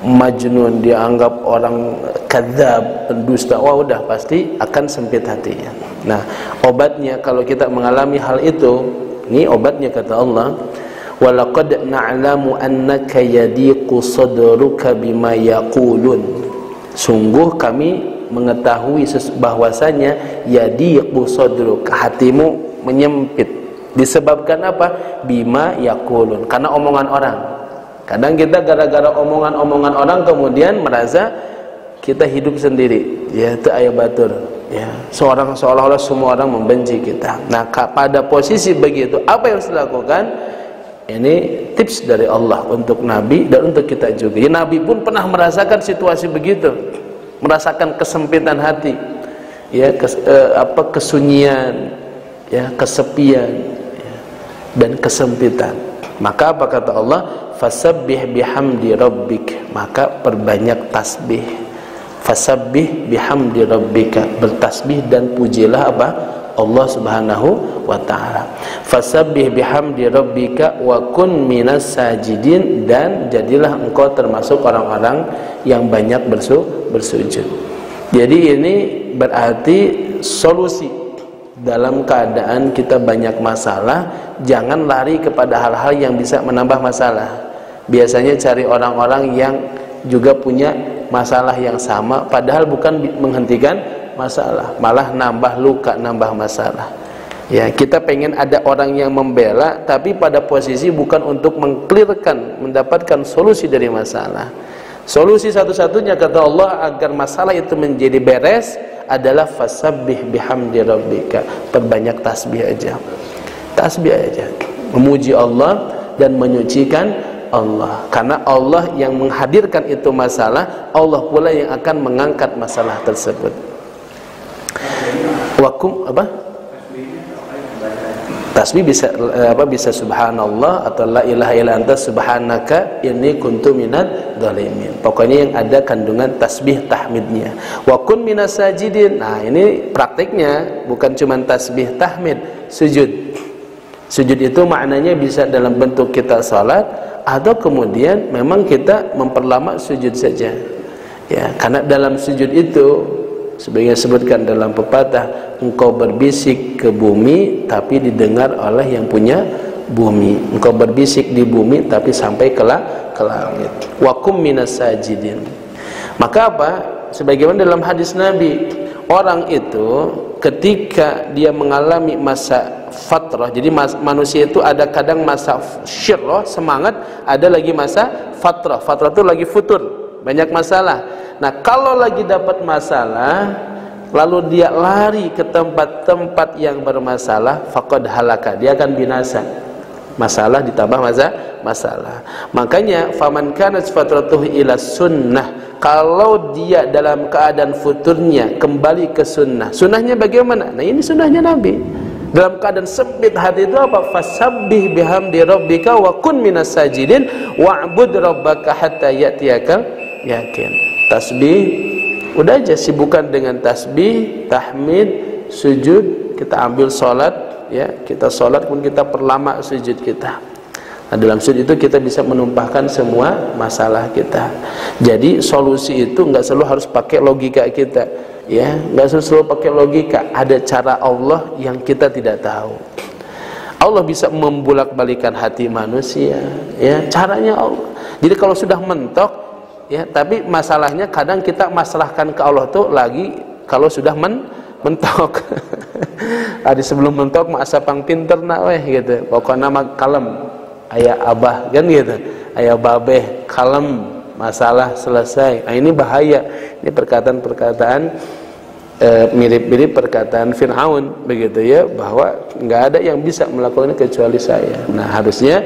majnun, dianggap orang kadzab, pendusta, wah udah pasti akan sempit hatinya. Nah, obatnya kalau kita mengalami hal itu, ini obatnya kata Allah, walaqad na'lamu annaka yadiqu sadruka bima yaqulun. Sungguh kami mengetahui bahwasanya yadiqu sadruka, hatimu menyempit. Disebabkan apa? Bima yaqulun, karena omongan orang. Kadang kita gara-gara omongan-omongan orang kemudian merasa kita hidup sendiri, ya itu ayat batur, ya seolah-olah semua orang membenci kita. Nah, pada posisi begitu apa yang harus dilakukan? Ini tips dari Allah untuk Nabi dan untuk kita juga. Ya, Nabi pun pernah merasakan situasi begitu, merasakan kesempitan hati, ya kesunyian, ya kesepian, ya, dan kesempitan. Maka apa kata Allah? Fasabbih bihamdi rabbik, maka perbanyak tasbih. Fasabbih bihamdi rabbika, bertasbih dan pujilah apa? Allah Subhanahu wa taala. Fasabbih bihamdi rabbika wa kun minas sajidin, dan jadilah engkau termasuk orang-orang yang banyak bersujud. Jadi ini berarti solusi dalam keadaan kita banyak masalah, jangan lari kepada hal-hal yang bisa menambah masalah. Biasanya cari orang-orang yang juga punya masalah yang sama, padahal bukan menghentikan masalah, malah nambah luka, nambah masalah. Ya, kita pengen ada orang yang membela, tapi pada posisi bukan untuk mengklirkan, mendapatkan solusi dari masalah. Solusi satu-satunya kata Allah agar masalah itu menjadi beres adalah fasabbih bihamdi rabbika, perbanyak tasbih aja. Tasbih aja, memuji Allah dan menyucikan Allah, karena Allah yang menghadirkan itu masalah, Allah pula yang akan mengangkat masalah tersebut. Wakum apa? Tasbih bisa bisa subhanallah atau la ilaha illa anta subhanaka inni kuntu minadz zalimin. Pokoknya yang ada kandungan tasbih tahmidnya. Wa kun minas sajidin. Nah, ini praktiknya bukan cuma tasbih tahmid, sujud. Sujud itu maknanya bisa dalam bentuk kita salat, atau kemudian memang kita memperlama sujud saja. Ya, karena dalam sujud itu sebagian disebutkan dalam pepatah, engkau berbisik ke bumi tapi didengar oleh yang punya bumi. Engkau berbisik di bumi tapi sampai ke langit. Wa kum minas sajidin. Maka apa? Sebagaimana dalam hadis Nabi, orang itu ketika dia mengalami masa fatrah, jadi manusia itu ada kadang masa syirrah, semangat, ada lagi masa fatrah. Fatrah itu lagi futur, banyak masalah. Nah, kalau lagi dapat masalah lalu dia lari ke tempat-tempat yang bermasalah, faqad halaka, dia akan binasa. Masalah ditambah masalah. Makanya faman kanat fatratuhu ila sunnah, kalau dia dalam keadaan futurnya kembali ke sunnah. Sunnahnya bagaimana? Nah, ini sunnahnya Nabi. Dalam keadaan sempit hati itu apa? Fasabbih bihamdi rabbika wa kun minas sajidin wa'bud rabbaka hatta ya'tiyakal yakin. Tasbih, udah aja sibukkan dengan tasbih, tahmid, sujud. Kita ambil salat, ya, kita salat pun kita perlama sujud kita. Nah, dalam sujud itu kita bisa menumpahkan semua masalah kita. Jadi solusi itu nggak selalu harus pakai logika kita, ya, nggak selalu pakai logika. Ada cara Allah yang kita tidak tahu. Allah bisa membulak-balikan hati manusia, ya, caranya Allah. Jadi kalau sudah mentok, ya, tapi masalahnya kadang kita masalahkan ke Allah tuh lagi kalau sudah mentok. Ada sebelum mentok masa pang pinter nak weh gitu. Pokoknya nama kalem. Ayah abah kan gitu, ayah babeh kalem, masalah selesai. Nah, ini bahaya. Ini perkataan-perkataan mirip-mirip perkataan Fir'aun begitu, ya, bahwa nggak ada yang bisa melakukannya kecuali saya. Nah, harusnya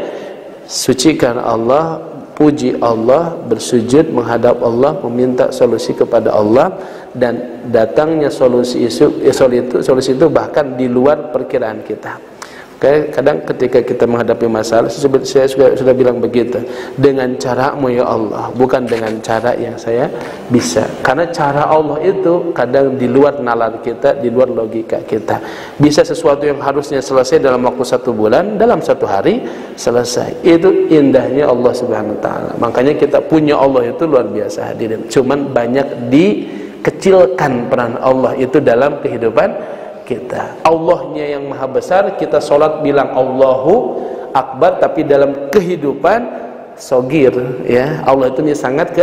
sucikan Allah, puji Allah, bersujud menghadap Allah, meminta solusi kepada Allah, dan datangnya solusi itu bahkan di luar perkiraan kita. Kadang ketika kita menghadapi masalah, saya sudah bilang begitu, dengan caramu ya Allah, bukan dengan cara yang saya bisa. Karena cara Allah itu kadang di luar nalar kita, di luar logika kita. Bisa sesuatu yang harusnya selesai dalam waktu 1 bulan, dalam 1 hari selesai. Itu indahnya Allah Subhanahu wa taala. Makanya kita punya Allah itu luar biasa hadirin. Cuman banyak dikecilkan peran Allah itu dalam kehidupan kita. Allahnya yang maha besar, kita sholat bilang Allahu Akbar, tapi dalam kehidupan sogir, ya Allah itu sangat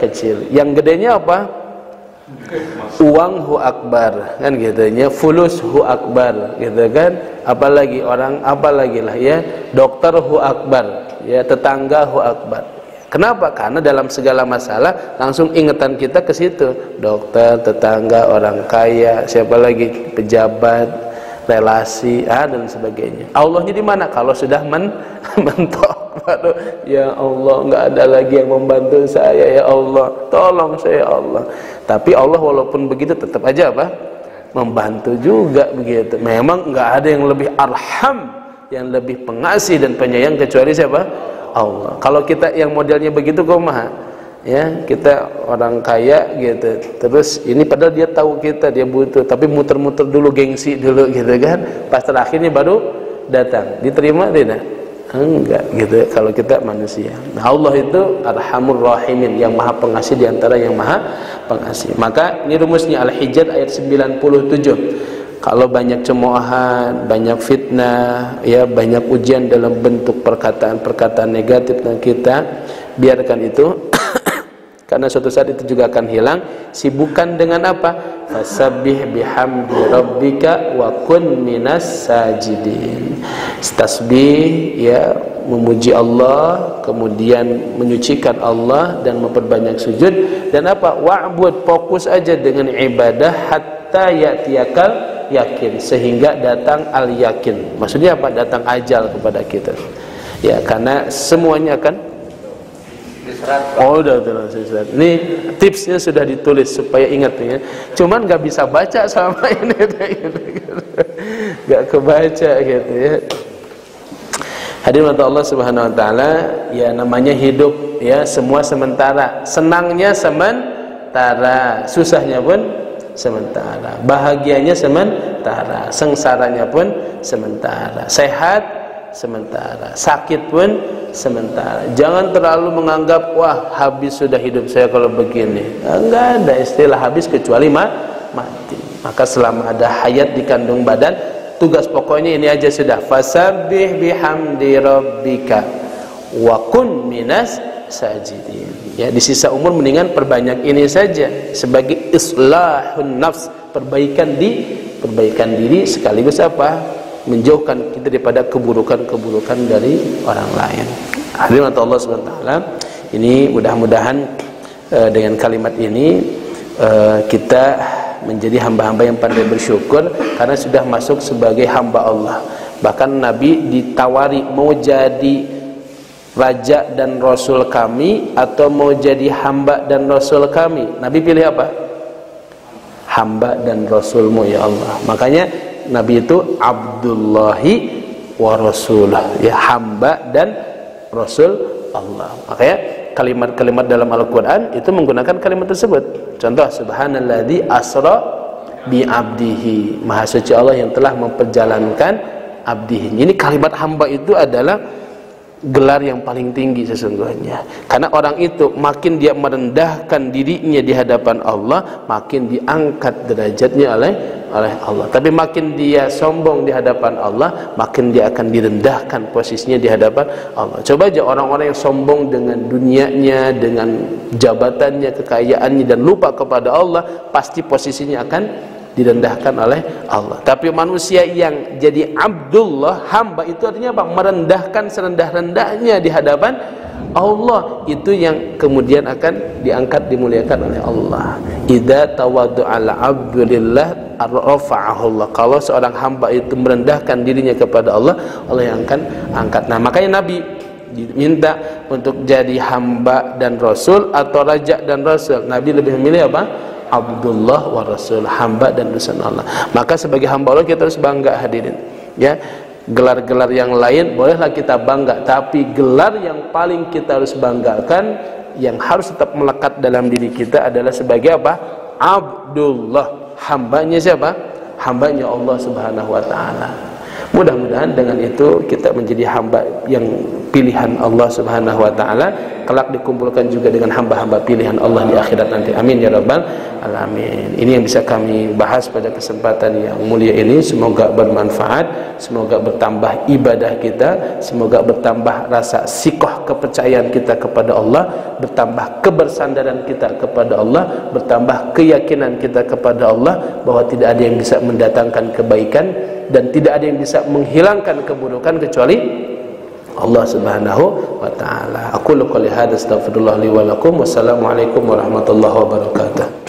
kecil. Yang gedenya apa? Uang hu akbar, kan gitunya, fulus hu akbar, gitu kan. Apalagi orang, apalagi lah ya, dokter hu akbar, ya tetangga hu akbar. Kenapa? Karena dalam segala masalah langsung ingatan kita ke situ. Dokter, tetangga, orang kaya, siapa lagi, pejabat, relasi, dan sebagainya. Allahnya di mana? Kalau sudah mentok, baru ya Allah, nggak ada lagi yang membantu saya, ya Allah, tolong saya ya Allah. Tapi Allah walaupun begitu tetap aja apa? Membantu juga begitu. Memang nggak ada yang lebih arham, yang lebih pengasih dan penyayang kecuali siapa? Allah. Kalau kita yang modelnya begitu kumaha? Ya, kita orang kaya gitu. Terus ini padahal dia tahu kita, dia butuh, tapi muter-muter dulu, gengsi dulu gitu kan. Pas terakhirnya baru datang. Diterima tidak? Enggak gitu kalau kita manusia. Nah, Allah itu Arhamur Rahimin, yang maha pengasih di antara yang maha pengasih. Maka ini rumusnya Al-Hijr ayat 97. Kalau banyak cemoohan, banyak fitnah, ya banyak ujian dalam bentuk perkataan-perkataan negatif tentang kita, biarkan itu. Karena suatu saat itu juga akan hilang. Sibukkan dengan apa? Fasabbih bihamdi rabbika wa kun minas sajidin. Tasbih, ya, memuji Allah, kemudian menyucikan Allah dan memperbanyak sujud. Dan apa? Wa'bud, fokus aja dengan ibadah hatta ya'tiyakal yakin, sehingga datang al-yakin. Maksudnya apa? Datang ajal kepada kita. Ya, karena semuanya akan udah terus. Ini tipsnya sudah ditulis supaya ingat ya. Cuman nggak bisa baca selama ini, nggak kebaca gitu ya. Hadirin Allah Subhanahu Wa Taala, ya namanya hidup ya, semua sementara. Senangnya sementara, susahnya pun sementara, bahagianya sementara, sengsaranya pun sementara, sehat sementara, sakit pun sementara. Jangan terlalu menganggap wah habis sudah hidup saya kalau begini. Enggak ada istilah habis kecuali mati. Maka selama ada hayat di kandung badan, tugas pokoknya ini aja sudah. Fasabbih bihamdi rabbika wa kun minas sajidin. Ya, di sisa umur mendingan perbanyak ini saja sebagai islahun nafs, perbaikan diri sekaligus apa? Menjauhkan kita daripada keburukan-keburukan dari orang lain. Hadirin Allah Subhanahu wa taala, ini mudah-mudahan dengan kalimat ini kita menjadi hamba-hamba yang pandai bersyukur karena sudah masuk sebagai hamba Allah. Bahkan Nabi ditawari mau jadi raja dan rasul kami atau mau jadi hamba dan rasul kami. Nabi pilih apa? Hamba dan rasulmu ya Allah. Makanya Nabi itu Abdullahi wa Rasulah, ya, hamba dan Rasul Allah. Makanya kalimat-kalimat dalam Al-Quran itu menggunakan kalimat tersebut. Contoh, subhanalladzi asra bi abdihi, maha suci Allah yang telah memperjalankan abdihi. Ini kalimat hamba itu adalah gelar yang paling tinggi sesungguhnya. Karena orang itu makin dia merendahkan dirinya di hadapan Allah, makin diangkat derajatnya oleh Allah. Tapi makin dia sombong di hadapan Allah, makin dia akan direndahkan posisinya di hadapan Allah. Coba aja orang-orang yang sombong dengan dunianya, dengan jabatannya, kekayaannya, dan lupa kepada Allah, pasti posisinya akan direndahkan oleh Allah. Tapi manusia yang jadi Abdullah, hamba, itu artinya apa? Merendahkan serendah-rendahnya di hadapan Allah, itu yang kemudian akan diangkat, dimuliakan oleh Allah. Idza tawaddu'al 'abdu lillah rafa'ahu Allah. Kalau seorang hamba itu merendahkan dirinya kepada Allah, Allah yang akan angkat. Nah, makanya Nabi diminta untuk jadi hamba dan rasul atau raja dan rasul. Nabi lebih memilih apa? Abdullah wa Rasul, hamba dan utusan Allah. Maka sebagai hamba Allah kita harus bangga hadirin. Ya, Gelar-gelar yang lain bolehlah kita bangga, tapi gelar yang paling kita harus banggakan, yang harus tetap melekat dalam diri kita adalah sebagai apa? Abdullah. Hambanya siapa? Hambanya Allah Subhanahu wa ta'ala. Mudah-mudahan dengan itu kita menjadi hamba yang pilihan Allah Subhanahu wa ta'ala, kelak dikumpulkan juga dengan hamba-hamba pilihan Allah di akhirat nanti. Amin ya rabbal alamin. Ini yang bisa kami bahas pada kesempatan yang mulia ini. Semoga bermanfaat, semoga bertambah ibadah kita, semoga bertambah rasa sikoh kepercayaan kita kepada Allah, bertambah kebersandaran kita kepada Allah, bertambah keyakinan kita kepada Allah bahwa tidak ada yang bisa mendatangkan kebaikan dan tidak ada yang bisa menghilangkan keburukan kecuali Allah Subhanahu wa ta'ala. Aku qouli hadza, astaghfirullah li wa lakum. Wassalamualaikum warahmatullahi wabarakatuh.